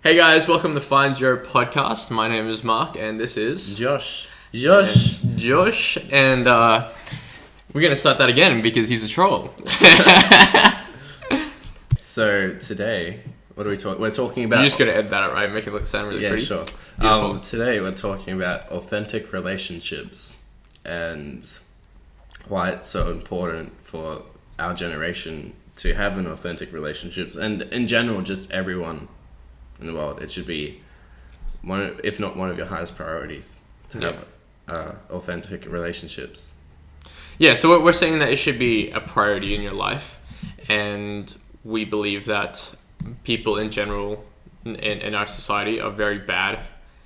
Hey guys, welcome to Find Your Podcast. My name is Mark, and this is Josh, and we're gonna start that again because he's a troll. So today, what are we talking? We're talking about. You just gotta edit that out, right? Make it sound really pretty. Yeah, sure. Today we're talking about authentic relationships and why it's so important for our generation to have an authentic relationships, and in general, just everyone in the world. It should be one, if not one of your highest priorities, to have authentic relationships. Yeah, so we're saying that it should be a priority in your life, and we believe that people in general in our society are very bad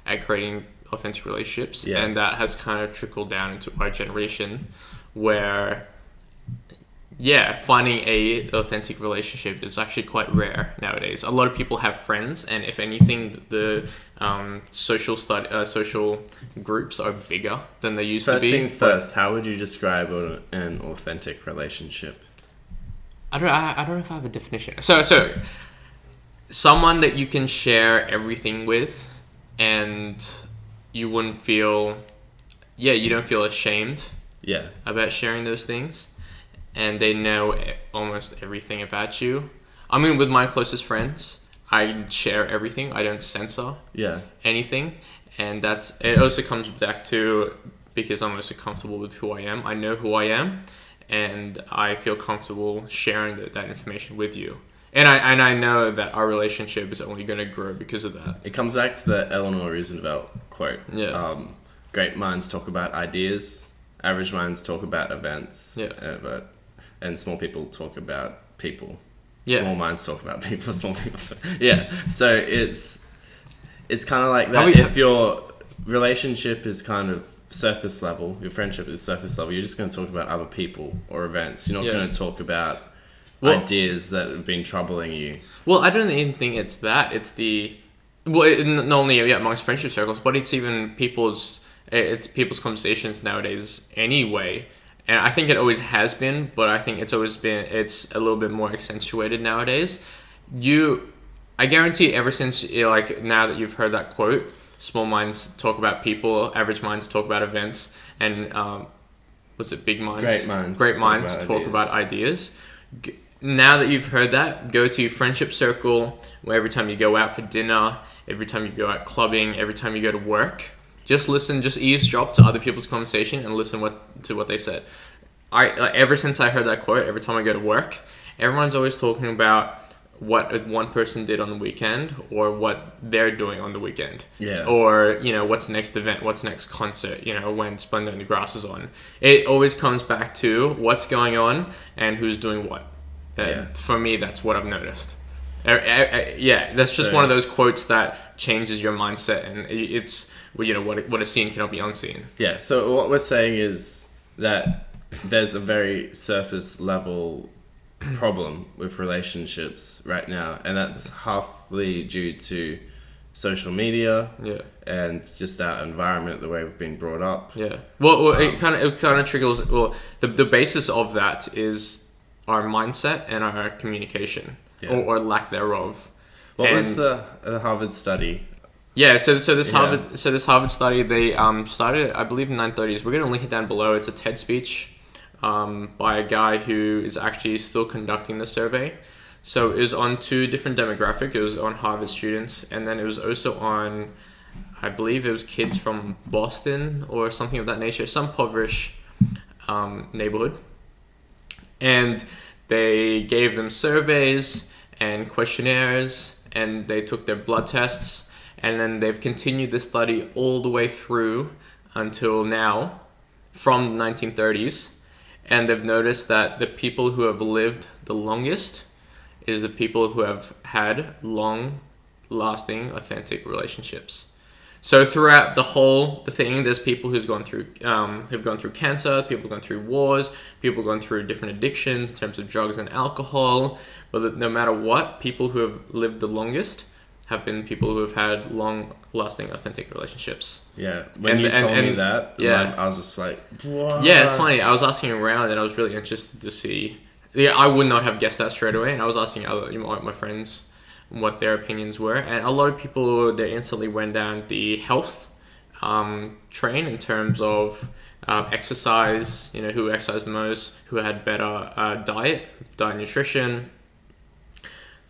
at creating authentic relationships, and that has kind of trickled down into our generation where finding a authentic relationship is actually quite rare nowadays. A lot of people have friends, and if anything, the social groups are bigger than they used to be. First things first, how would you describe an authentic relationship? I don't know if I have a definition. So someone that you can share everything with, and you wouldn't feel, you don't feel ashamed about sharing those things. And they know almost everything about you. I mean, with my closest friends, I share everything. I don't censor anything. And it also comes back to because I'm also comfortable with who I am. I know who I am, and I feel comfortable sharing that information with you. And I know that our relationship is only going to grow because of that. It comes back to the Eleanor Roosevelt quote. Great minds talk about ideas. Average minds talk about events. And small people talk about people. Small minds talk about people. Small people talk. So it's kind of like that. If your relationship is kind of surface level, your friendship is surface level, you're just going to talk about other people or events. You're not going to talk about ideas that have been troubling you. Well, I don't even think it's that. It's not only amongst friendship circles, but it's even people's conversations nowadays anyway. And I think it always has been, but I think it's a little bit more accentuated nowadays. I guarantee ever since, now that you've heard that quote, small minds talk about people, average minds talk about events, and big minds? Great minds talk about ideas. Now that you've heard that, go to your friendship circle, where every time you go out for dinner, every time you go out clubbing, every time you go to work, just listen, just eavesdrop to other people's conversation and listen to what they said. Ever since I heard that quote, every time I go to work, everyone's always talking about what one person did on the weekend or what they're doing on the weekend. Or, what's the next event, what's the next concert, when Splendor in the Grass is on. It always comes back to what's going on and who's doing what. For me, that's what I've noticed. That's just one of those quotes that changes your mindset, and it's what is seen cannot be unseen. So what we're saying is that there's a very surface level problem with relationships right now, and that's halfly due to social media and just our environment, the way we've been brought up. It kind of triggers. Well, the basis of that is our mindset and our communication. Or lack thereof. What was the Harvard study? So this Harvard study, they started, I believe, in the 1930s. We're going to link it down below. It's a TED speech by a guy who is actually still conducting the survey. So it was on two different demographics. It was on Harvard students, and then it was also on, I believe it was kids from Boston or something of that nature, some impoverished neighborhood. And they gave them surveys and questionnaires, and they took their blood tests, and then they've continued the study all the way through until now, from the 1930s, and they've noticed that the people who have lived the longest is the people who have had long-lasting, authentic relationships. So throughout the thing, there's people who've gone through cancer, people who've gone through wars, people who've gone through different addictions in terms of drugs and alcohol. But no matter what, people who have lived the longest have been people who have had long-lasting, authentic relationships. When you told me that, I was just like, what? It's funny. I was asking around, and I was really interested to see. I would not have guessed that straight away, and I was asking my friends what their opinions were, and a lot of people they instantly went down the health train in terms of exercise. You know, who exercised the most, who had better diet nutrition.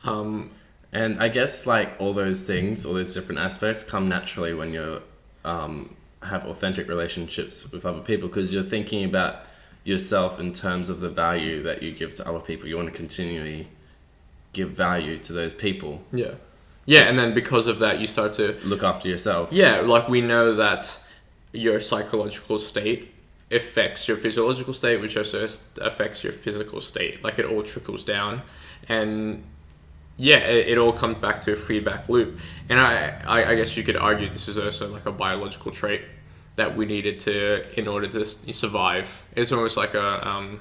And I guess like all those things, all those different aspects come naturally when you have authentic relationships with other people, because you're thinking about yourself in terms of the value that you give to other people. You want to continually give value to those people. Yeah. Yeah, and then because of that, you start to look after yourself. Yeah, like we know that your psychological state affects your physiological state, which also affects your physical state. Like it all trickles down, and yeah, it all comes back to a feedback loop. And I guess you could argue this is also like a biological trait that we needed in order to survive. It's almost like a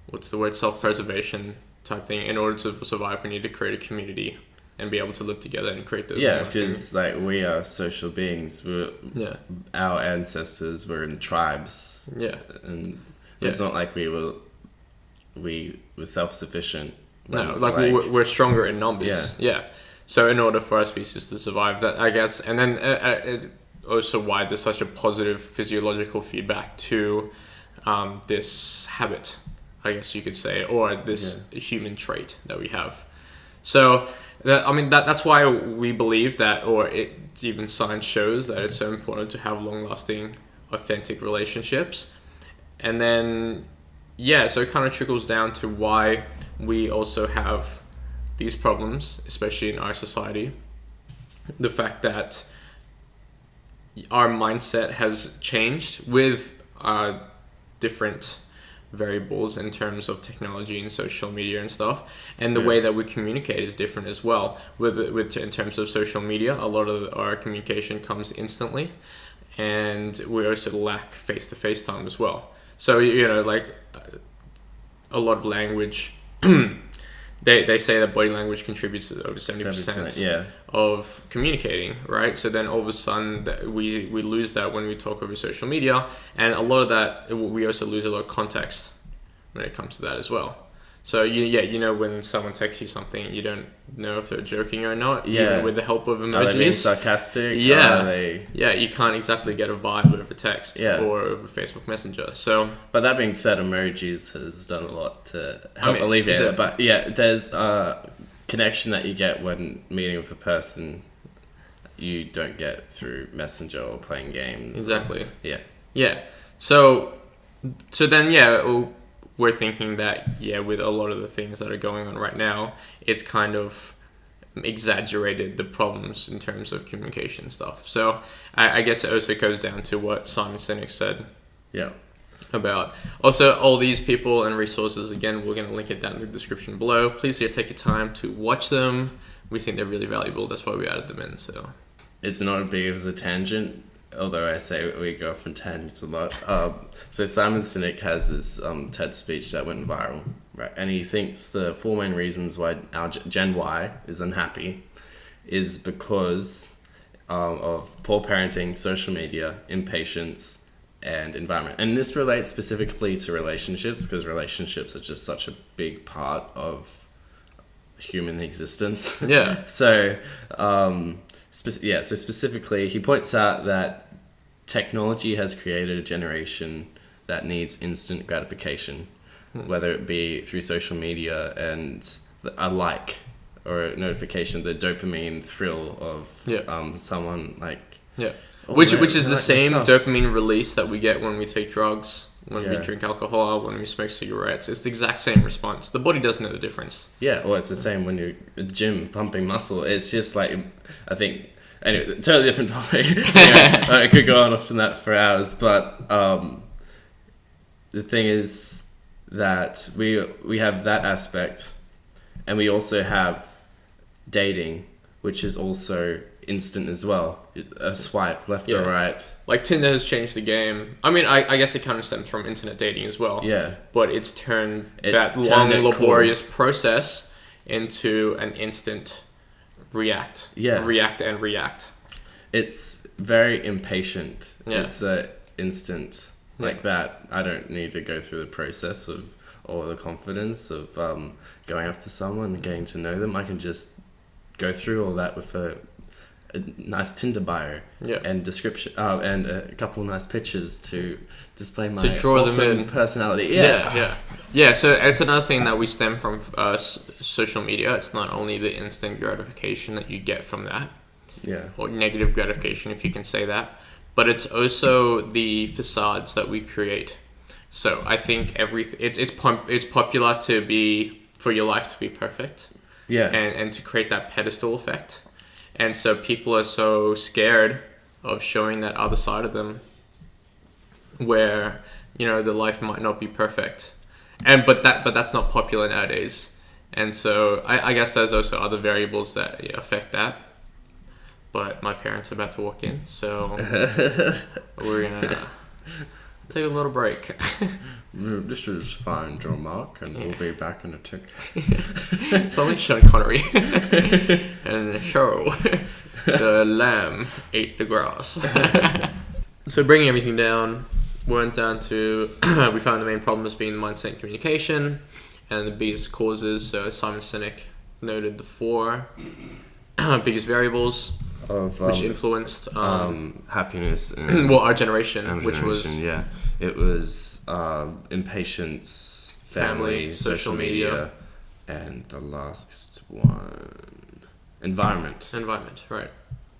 what's the word, self-preservation type thing. In order to survive, we need to create a community and be able to live together and create those. Yeah, because like we are social beings. Our ancestors were in tribes. Yeah, and it's not like we were self-sufficient. No, like we're stronger in numbers. Yeah. So in order for our species to survive, that I guess, and then also why there's such a positive physiological feedback to this habit, I guess you could say, or this human trait that we have. So that's why we believe that, or even science shows that it's so important to have long-lasting, authentic relationships. And then so it kind of trickles down to why we also have these problems, especially in our society. The fact that our mindset has changed with different variables in terms of technology and social media and stuff, and the way that we communicate is different as well. With in terms of social media, a lot of our communication comes instantly, and we also lack face-to-face time as well. So like a lot of language. They say that body language contributes to over 70% of communicating, right? So then all of a sudden we lose that when we talk over social media, and a lot of that we also lose a lot of context when it comes to that as well. So when someone texts you something, you don't know if they're joking or not, even with the help of emojis. Are they being sarcastic? You can't exactly get a vibe over text or over Facebook Messenger. So, but that being said, emojis has done a lot to help alleviate it. But there's a connection that you get when meeting with a person you don't get through Messenger or playing games. Exactly. Yeah. So then we're thinking that, with a lot of the things that are going on right now, it's kind of exaggerated the problems in terms of communication stuff. So I guess it also goes down to what Simon Sinek said. Yeah. About also all these people and resources. Again, we're going to link it down in the description below. Please take your time to watch them. We think they're really valuable. That's why we added them in. So it's not as big as a tangent, although I say we go off on tangents a lot. So Simon Sinek has this TED speech that went viral, right? And he thinks the 4 main reasons why our Gen Y is unhappy is because of poor parenting, social media, impatience, and environment. And this relates specifically to relationships, because relationships are just such a big part of human existence. Yeah. So specifically, he points out that technology has created a generation that needs instant gratification, whether it be through social media and a like or a notification, the dopamine thrill of someone like... Yeah. Which is the same dopamine release that we get when we take drugs, when we drink alcohol, when we smoke cigarettes. It's the exact same response. The body doesn't know the difference. Yeah, or it's the same when you're at the gym pumping muscle. It's just like, I think... Anyway, totally different topic. I could go on from that for hours, but the thing is that we have that aspect, and we also have dating, which is also instant as well. A swipe left or right. Like Tinder has changed the game. I mean, I guess it kind of stems from internet dating as well. Yeah. But it's turned that long, laborious process into an instant react. It's very impatient. Yeah. It's instant like that. I don't need to go through the process of or the confidence of going up to someone and getting to know them. I can just go through all that with a nice Tinder bio and description and a couple nice pictures to display my awesome personality. Yeah. So it's another thing that we stem from social media. It's not only the instant gratification that you get from that, or negative gratification, if you can say that, but it's also the facades that we create. So I think it's popular for your life to be perfect, and to create that pedestal effect. And so people are so scared of showing that other side of them where, the life might not be perfect. But that's not popular nowadays. And so I guess there's also other variables that affect that. But my parents are about to walk in, so we're going to take a little break. This is fine, John Mark, and we'll be back in a tick. It's only Sean Connery. And the show, the lamb ate the grass. So bringing everything down, we went down to, we found the main problems being the mindset and communication, and the biggest causes. So Simon Sinek noted the 4 biggest variables of which influenced happiness and our generation, which was it was impatience, family, social media, and the last one, environment. Right.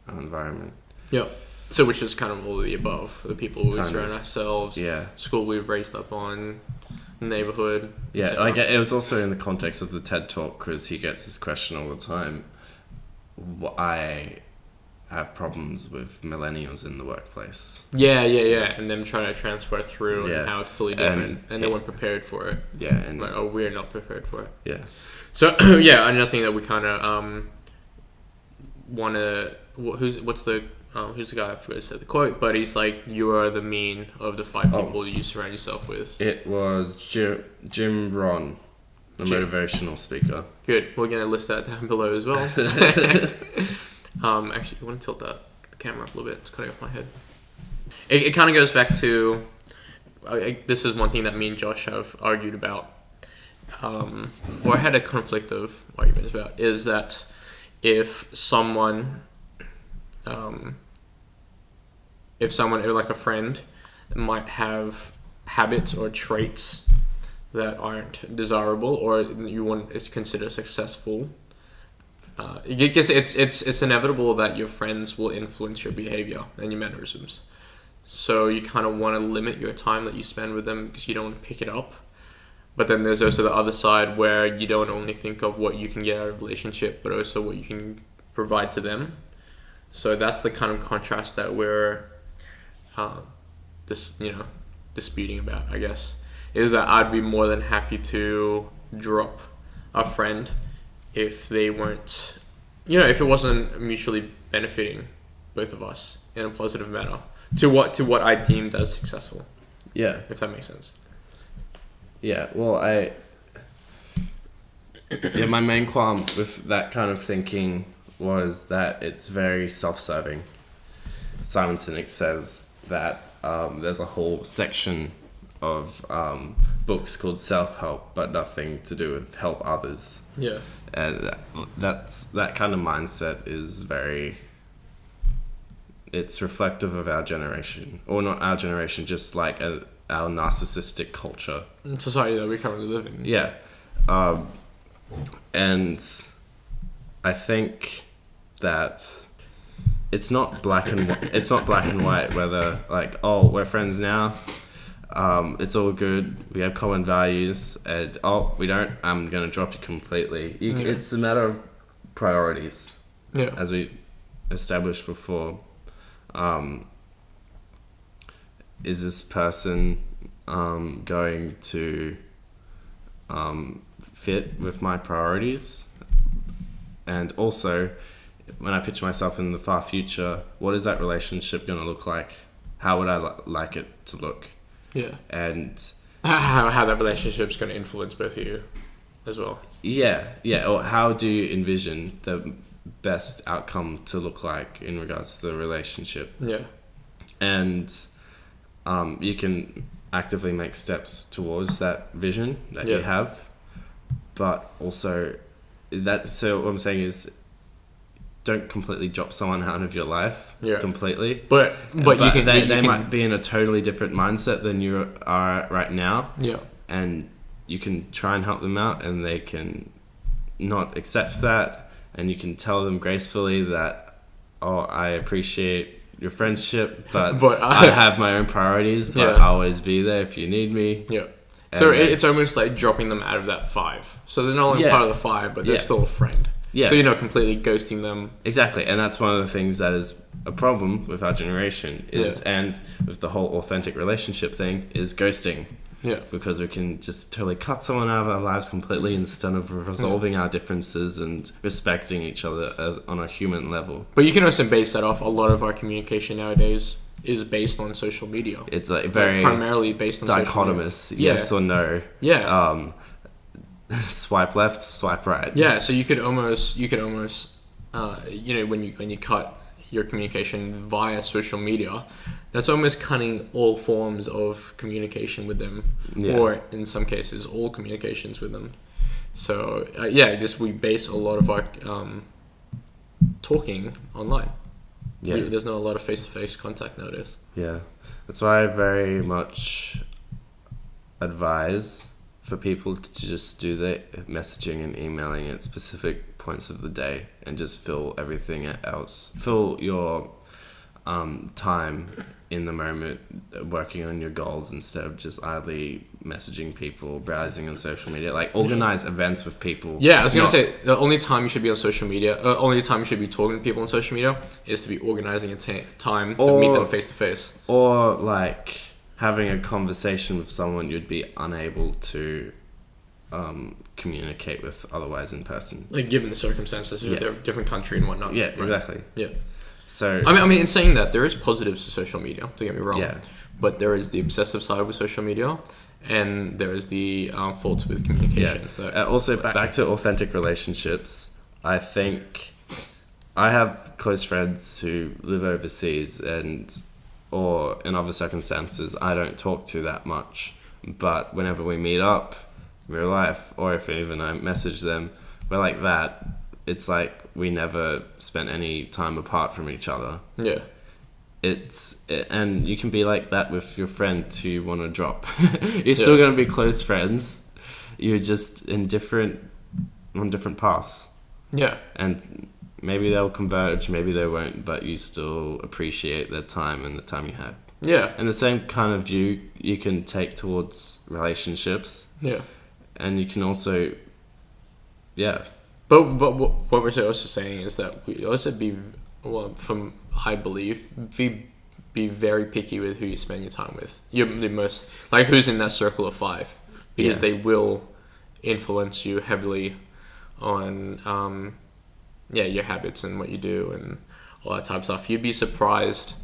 Environment. Yep. So which is kind of all of the above. The people we surround ourselves, school we've raised up on, neighborhood. Yeah, like it was also in the context of the TED Talk, because he gets this question all the time. I have problems with millennials in the workplace. Yeah, and them trying to transfer through and how it's totally different, and they weren't prepared for it. Yeah, and we're not prepared for it. Yeah. So another thing that we kind of want to. Who's the guy? I forgot to say the quote, but he's like, "You are the mean of the 5 people you surround yourself with." It was Jim Rohn, the motivational speaker. Good. We're gonna list that down below as well. Actually, you want to tilt the camera up a little bit? It's cutting off my head. It kind of goes back to this is one thing that me and Josh have argued about, or had a conflict of arguments about, is that if someone like a friend might have habits or traits that aren't desirable, or you want to consider successful, because it's inevitable that your friends will influence your behavior and your mannerisms. So you kind of want to limit your time that you spend with them because you don't want to pick it up. But then there's also the other side where you don't only think of what you can get out of a relationship, but also what you can provide to them. So that's the kind of contrast that we're disputing about, I guess, is that I'd be more than happy to drop a friend if they weren't, if it wasn't mutually benefiting both of us in a positive manner to what I deemed as successful. Yeah. If that makes sense. Yeah, well, my main qualm with that kind of thinking was that it's very self-serving. Simon Sinek says that there's a whole section of books called self-help, but nothing to do with help others. Yeah. And that kind of mindset is it's reflective of our generation, or not our generation, just like our narcissistic culture. Society that we currently live in. Yeah. And I think that it's not black and white whether like, oh, we're friends now, it's all good, we have common values, and we don't, I'm gonna drop you completely. It's a matter of priorities, as we established before. Is this person going to fit with my priorities? And also, when I picture myself in the far future, what is that relationship going to look like? How would I like it to look? Yeah. And how that relationship's going to influence both of you as well. Yeah. Or how do you envision the best outcome to look like in regards to the relationship? Yeah. And you can actively make steps towards that vision that you have, but also so what I'm saying is, don't completely drop someone out of your life completely. But they might be in a totally different mindset than you are right now. Yeah. And you can try and help them out, and they can not accept that, and you can tell them gracefully that, oh, I appreciate your friendship, but I have my own priorities, but I'll always be there if you need me. Yeah. So it's almost like dropping them out of that 5. So they're not only part of the 5, but they're still a friend. Yeah. So you're not completely ghosting them. Exactly. And that's one of the things that is a problem with our generation and with the whole authentic relationship thing is ghosting. Yeah. Because we can just totally cut someone out of our lives completely instead of resolving our differences and respecting each other on a human level. But you can also base that off a lot of our communication nowadays is based on social media. It's like very primarily based on dichotomous, social media. Yes or no. Yeah. Swipe left, swipe right. Yeah, so you could almost when you cut your communication via social media, that's almost cutting all forms of communication with them, or in some cases all communications with them. So we base a lot of our talking online. There's not a lot of face-to-face contact nowadays. Yeah, that's why I very much advise for people to just do their messaging and emailing at specific points of the day and just fill everything else. Fill your time in the moment working on your goals instead of just idly messaging people, browsing on social media. Like, organize events with people. Yeah, I was going to say, the only time you should be on social media, only time you should be talking to people on social media is to be organizing a time to meet them face to face. Or, like, having a conversation with someone you'd be unable to communicate with otherwise in person. Like, given the circumstances of their different country and whatnot. Yeah, right? Exactly. Yeah. So I mean, in saying that, there is positives to social media, don't get me wrong. Yeah. But there is the obsessive side with social media, and there is the faults with communication. Yeah. Also, back to authentic relationships, I think I have close friends who live overseas or in other circumstances I don't talk to that much. But whenever we meet up in real life, or if even I message them, we're like that. It's like we never spent any time apart from each other. Yeah. And you can be like that with your friend who you want to drop. You're still going to be close friends. You're just on different paths. Yeah. And maybe they'll converge, maybe they won't, but you still appreciate their time and the time you had. Yeah. And the same kind of view you can take towards relationships. Yeah. And you can also, But what we're also saying is that we also I believe, be very picky with who you spend your time with. You're the most, like, who's in that circle of 5, because they will influence you heavily on, your habits and what you do and all that type of stuff. You'd be surprised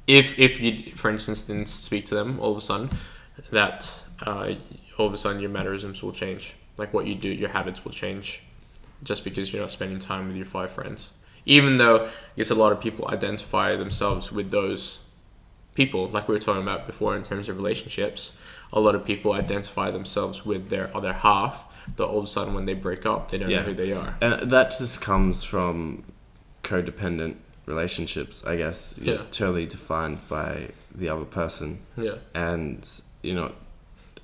if you, for instance, didn't speak to them all of a sudden, that all of a sudden your mannerisms will change. Like, what you do, your habits will change. Just because you're not spending time with your 5 friends. Even though I guess a lot of people identify themselves with those people, like we were talking about before in terms of relationships, a lot of people identify themselves with their other half, that all of a sudden when they break up, they don't know who they are. And that just comes from codependent relationships, I guess. You're totally defined by the other person. Yeah. And,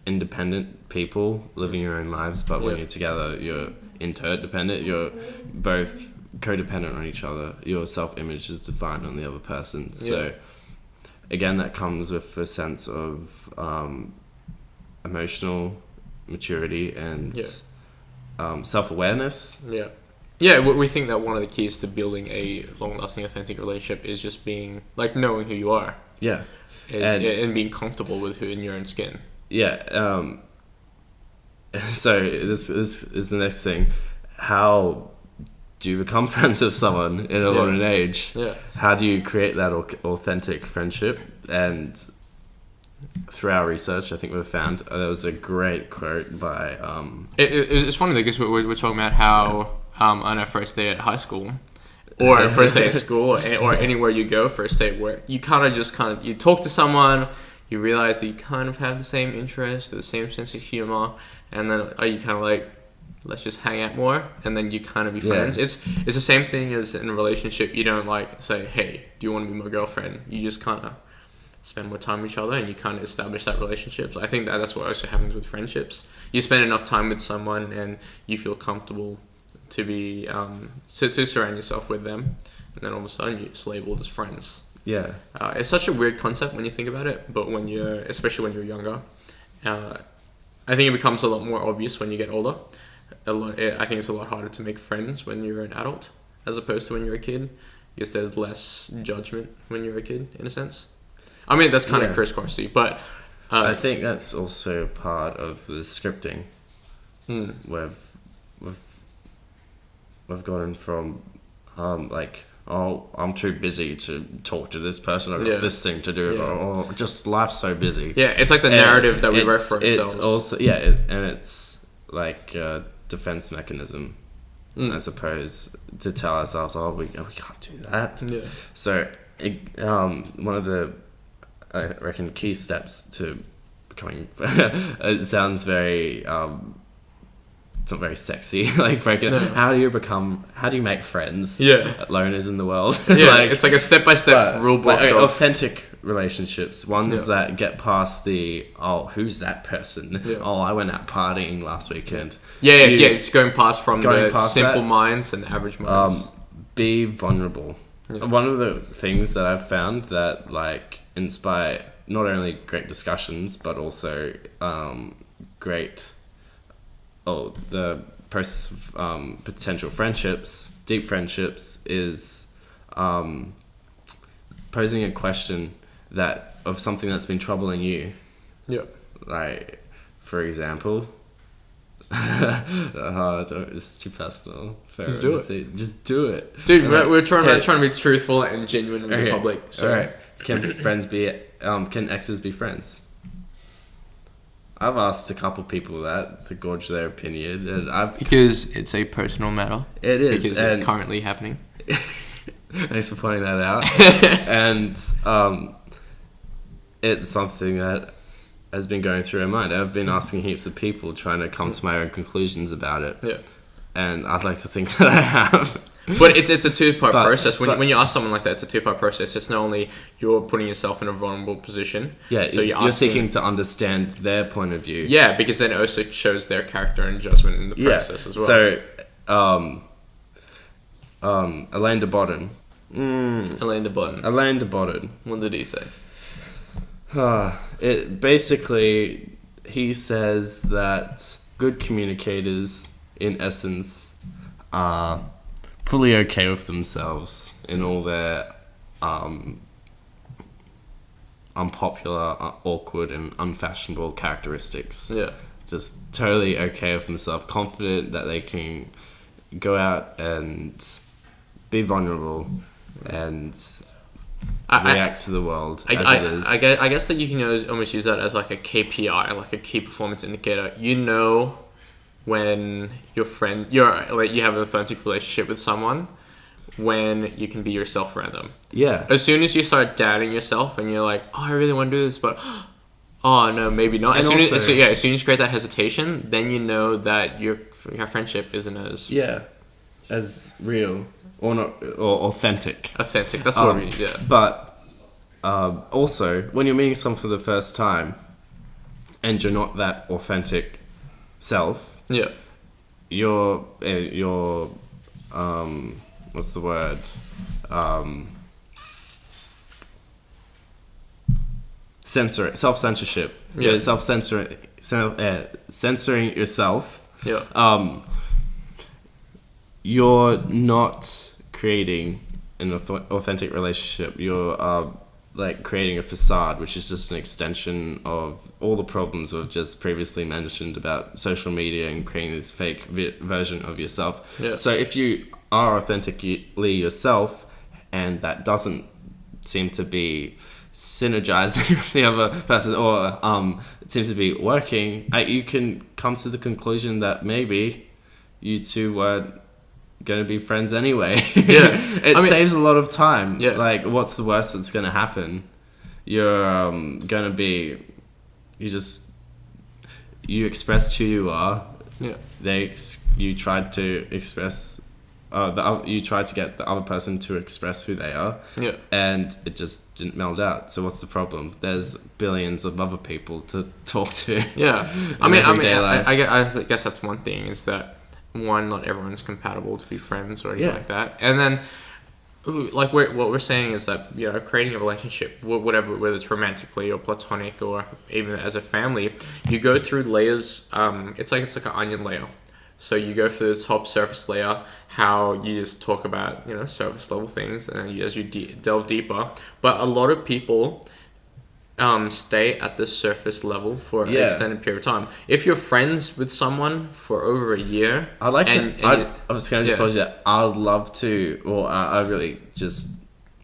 independent people living your own lives, but when you're together, you're interdependent. You're both codependent on each other. Your self-image is defined on the other person. So again, that comes with a sense of emotional maturity and self-awareness. We think that one of the keys to building a long-lasting authentic relationship is just being, like, knowing who you are. And being comfortable with who in your own skin. So this is the next thing. How do you become friends with someone in a modern age? How do you create that authentic friendship? And through our research, I think we've found there was a great quote by it's funny because we're talking about how on our first day at high school, or first day at school, or anywhere you go, first day at work, you you talk to someone, you realize that you kind of have the same interests, the same sense of humor, and then you kind of like let's just hang out more, and then you kind of be friends. It's the same thing as in a relationship. You don't like say, hey, do you want to be my girlfriend? You just kind of spend more time with each other, and you kind of establish that relationship. So I think that's what also happens with friendships. You spend enough time with someone, and you feel comfortable to be to surround yourself with them, and then all of a sudden you're just labeled as friends. Yeah, it's such a weird concept when you think about it, but especially when you're younger, I think it becomes a lot more obvious when you get older. I think it's a lot harder to make friends when you're an adult as opposed to when you're a kid, because there's less judgment when you're a kid, in a sense. I mean, that's kind of crisscrossy, but I think that's also part of the scripting. We've gotten from like, oh, I'm too busy to talk to this person, I've got this thing to do, or just life's so busy. Yeah, it's like the narrative that we write for ourselves. It's also, and it's like a defense mechanism, as opposed to tell ourselves, oh, we can't do that. Yeah. So, one of the, I reckon, key steps to becoming, it sounds very, it's not very sexy, like breaking it. How do you make friends? Loners in the world. It's like a step-by-step rule book. Like, authentic relationships, ones that get past the, oh, who's that person? Oh, I went out partying last weekend. It's going past simple minds and average minds. Be vulnerable. One of the things that I've found that like inspire not only great discussions but also the process of potential friendships, deep friendships, is posing a question of something that's been troubling you. Like, for example, it's too personal. Just do it, dude. We're trying to be truthful and genuine with the public. So. All right. Can exes be friends? I've asked a couple people that to gauge their opinion, and because it's a personal matter. It is, because it's currently happening. Thanks for pointing that out. And it's something that has been going through my mind. I've been asking heaps of people, trying to come to my own conclusions about it. Yeah, and I'd like to think that I have. But it's a two-part process. When you ask someone like that, it's a two-part process. It's not only you're putting yourself in a vulnerable position. Yeah, so you're seeking to understand their point of view. Yeah, because then it also shows their character and judgment in the process as well. So, Alain de Botton. Alain de Botton. Alain de Botton. What did he say? He says that good communicators, in essence, are fully okay with themselves in all their unpopular, awkward, and unfashionable characteristics. Yeah. Just totally okay with themselves, confident that they can go out and be vulnerable and react to the world as it is. I guess that you can almost use that as like a KPI, like a key performance indicator. You know, when you have an authentic relationship with someone, when you can be yourself around them. Yeah. As soon as you start doubting yourself and you're like, oh, I really want to do this, but oh no, maybe not. As soon as you create that hesitation, then you know that your friendship isn't as real or not, or authentic. Authentic. That's what we need. Yeah. But also, when you're meeting someone for the first time, and you're not that authentic self. Yeah. You're what's the word? Self-censorship. Yeah. Censoring yourself. Yeah. You're not creating an authentic relationship. You're like creating a facade, which is just an extension of all the problems we've just previously mentioned about social media and creating this fake version of yourself. Yeah. So if you are authentically yourself, and that doesn't seem to be synergizing with the other person, or it seems to be working, you can come to the conclusion that maybe you two weren't going to be friends anyway. Yeah. It saves a lot of time. Yeah. Like, what's the worst that's going to happen? You're going to be... You expressed who you are. You tried to express. You tried to get the other person to express who they are, and it just didn't meld out. So what's the problem? There's billions of other people to talk to. I guess that's one thing, is that one, not everyone's compatible to be friends or anything like that, and then like what we're saying is that creating a relationship, whatever, whether it's romantically or platonic or even as a family, you go through layers. It's like an onion layer. So you go for the top surface layer, how you just talk about, surface level things, and then as you delve deeper. But a lot of people stay at the surface level for an extended period of time. If you're friends with someone for over a year... I was going to just pause you there. I would love to, or I really just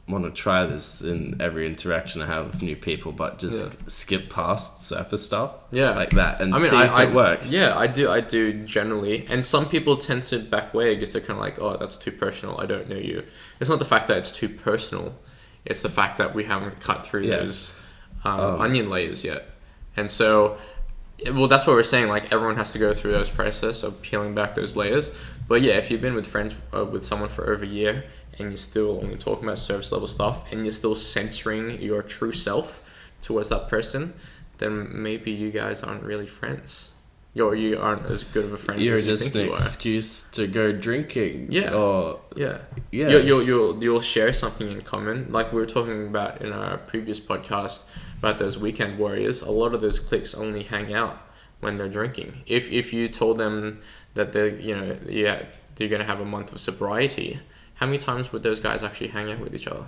want to try this in every interaction I have with new people, but just skip past surface stuff like that and see if it works. Yeah, I do generally. And some people tend to back away because they're kind of like, oh, that's too personal, I don't know you. It's not the fact that it's too personal, it's the fact that we haven't cut through those onion layers yet. And so, that's what we're saying, like everyone has to go through those process of peeling back those layers. But if you've been with someone for over a year, and you're still only talking about surface level stuff, and you're still censoring your true self towards that person, then maybe you guys aren't really friends. You aren't as good of a friend as you think you are. You're just an excuse to go drinking. You'll share something in common. Like we were talking about in our previous podcast about those weekend warriors. A lot of those cliques only hang out when they're drinking. If you told them that they're going to have a month of sobriety, how many times would those guys actually hang out with each other?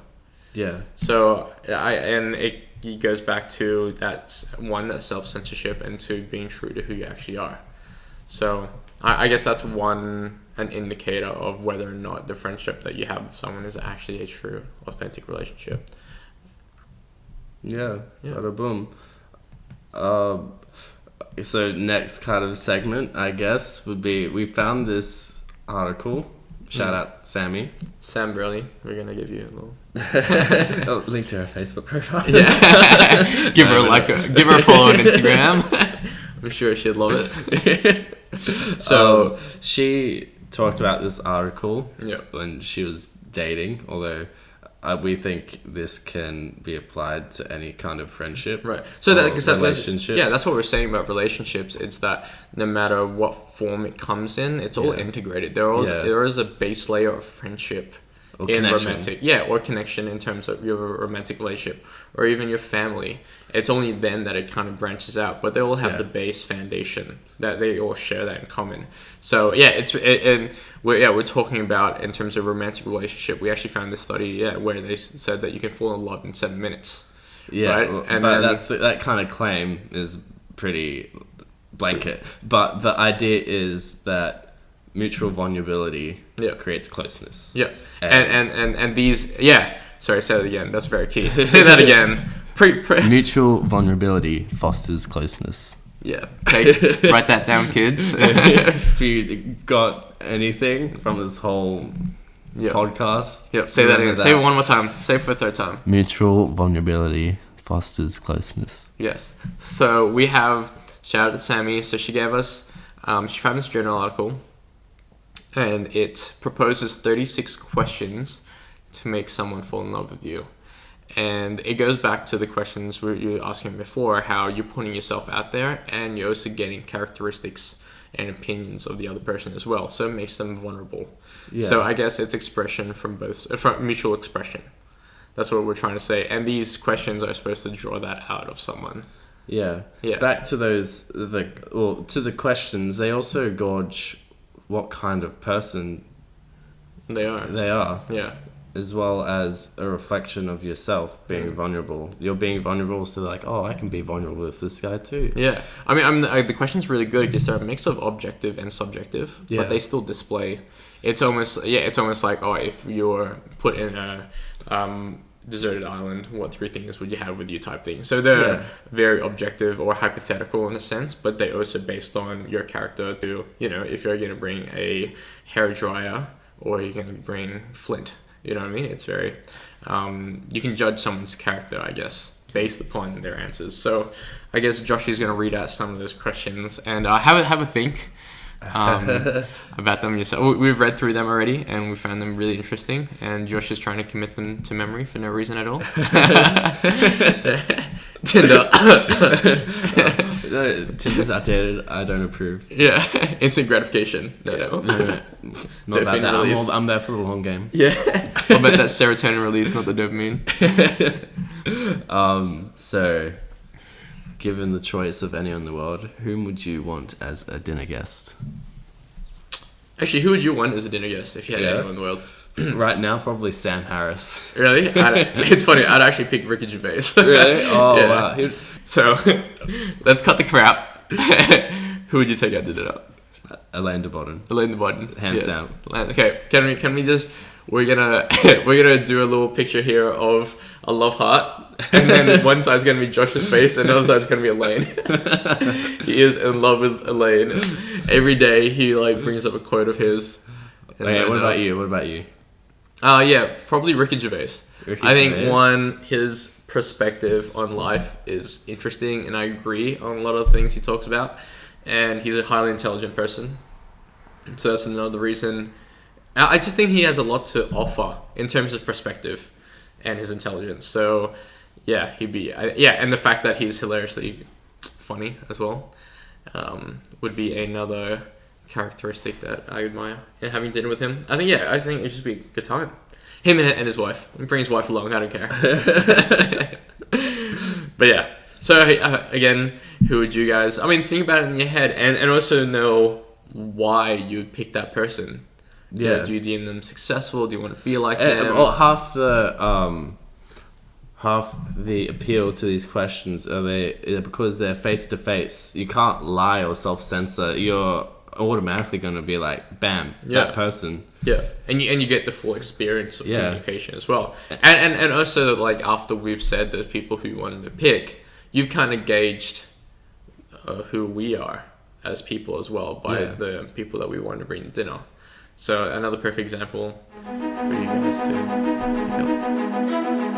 Yeah. So it goes back to that self-censorship, and two, being true to who you actually are. So I guess that's an indicator of whether or not the friendship that you have with someone is actually a true, authentic relationship. Bada boom. So next kind of segment, I guess, would be, we found this article. Shout out Sammy. Sam Burley. We're going to give you a little... link to her Facebook profile. Give her a follow on Instagram. I'm sure she'd love it. So she talked about this article when she was dating, although we think this can be applied to any kind of friendship, right? So relationship. That's what we're saying about relationships. It's that no matter what form it comes in, it's all integrated. There is a base layer of friendship or in connection. or connection in terms of your romantic relationship or even your family. It's only then that it kind of branches out, but they all have the base foundation that they all share that in common. So we're talking about in terms of romantic relationship. We actually found this study where they said that you can fall in love in 7 minutes. Right? And but that kind of claim is pretty blanket. But the idea is that mutual vulnerability creates closeness. Yeah. And these sorry, say that again. That's very key. Say that again. Mutual vulnerability fosters closeness. Yeah. Write that down, kids. If you got anything from this whole podcast. Yep. Say that again. Say it one more time. Say it for a third time. Mutual vulnerability fosters closeness. Yes. So we have, shout out to Sammy. So she gave us, she found this journal article, and it proposes 36 questions to make someone fall in love with you. And it goes back to the questions you were asking before, how you're putting yourself out there, and you're also getting characteristics and opinions of the other person as well. So it makes them vulnerable. Yeah. So I guess it's expression from mutual expression. That's what we're trying to say. And these questions are supposed to draw that out of someone. Yeah. Yes. Back to to the questions, they also gauge what kind of person they are. Yeah. As well as a reflection of yourself being vulnerable. You're being vulnerable, so like, oh, I can be vulnerable with this guy too. Yeah. I mean, the question's really good because they're a mix of objective and subjective, but they still display. It's almost like, oh, if you're put in a deserted island, what 3 things would you have with you type thing. So they're very objective or hypothetical in a sense, but they also based on your character to, if you're going to bring a hairdryer or you're going to bring Flint. You know what I mean? It's very, you can judge someone's character, I guess, based upon their answers. So I guess Josh is going to read out some of those questions and have a think. about them yourself. We've read through them already, and we found them really interesting. And Josh is trying to commit them to memory for no reason at all. Tinder. Tinder's outdated. I don't approve. Yeah, instant gratification. No. Not about that. I'm there for the long game. Yeah, what about that serotonin release, not the dopamine? So, given the choice of anyone in the world, whom would you want as a dinner guest? Actually, who would you want as a dinner guest if you had anyone in the world? Right now, probably Sam Harris. Really? It's funny. I'd actually pick Ricky Gervais. Really? Oh, yeah. Wow. So, let's cut the crap. Who would you take out to dinner? Elaine de Bodden. Elaine de Bodden. Hands down. Okay. Can we just... We're gonna do a little picture here of a love heart, and then one side's gonna be Josh's face, and the other side's gonna be Elaine. He is in love with Elaine. Every day he brings up a quote of his. What about you? Yeah, probably Ricky Gervais. I think his perspective on life is interesting, and I agree on a lot of things he talks about. And he's a highly intelligent person, so that's another reason. I just think he has a lot to offer in terms of perspective and his intelligence. So, yeah, he'd be... and the fact that he's hilariously funny as well would be another characteristic that I admire in having dinner with him. I think it'd just be a good time. Him and his wife. Bring his wife along, I don't care. But yeah. So, again, who would you guys... think about it in your head and also know why you'd pick that person. Yeah. Do you deem them successful? Do you want to be like them? Well, half the appeal to these questions are because they're face to face. You can't lie or self-censor. You're automatically going to be like, bam, that person. Yeah, and you get the full experience of communication as well. And also after we've said the people who you wanted to pick, you've kind of gauged who we are as people as well by the people that we wanted to bring to dinner. So another perfect example for you guys to pick up.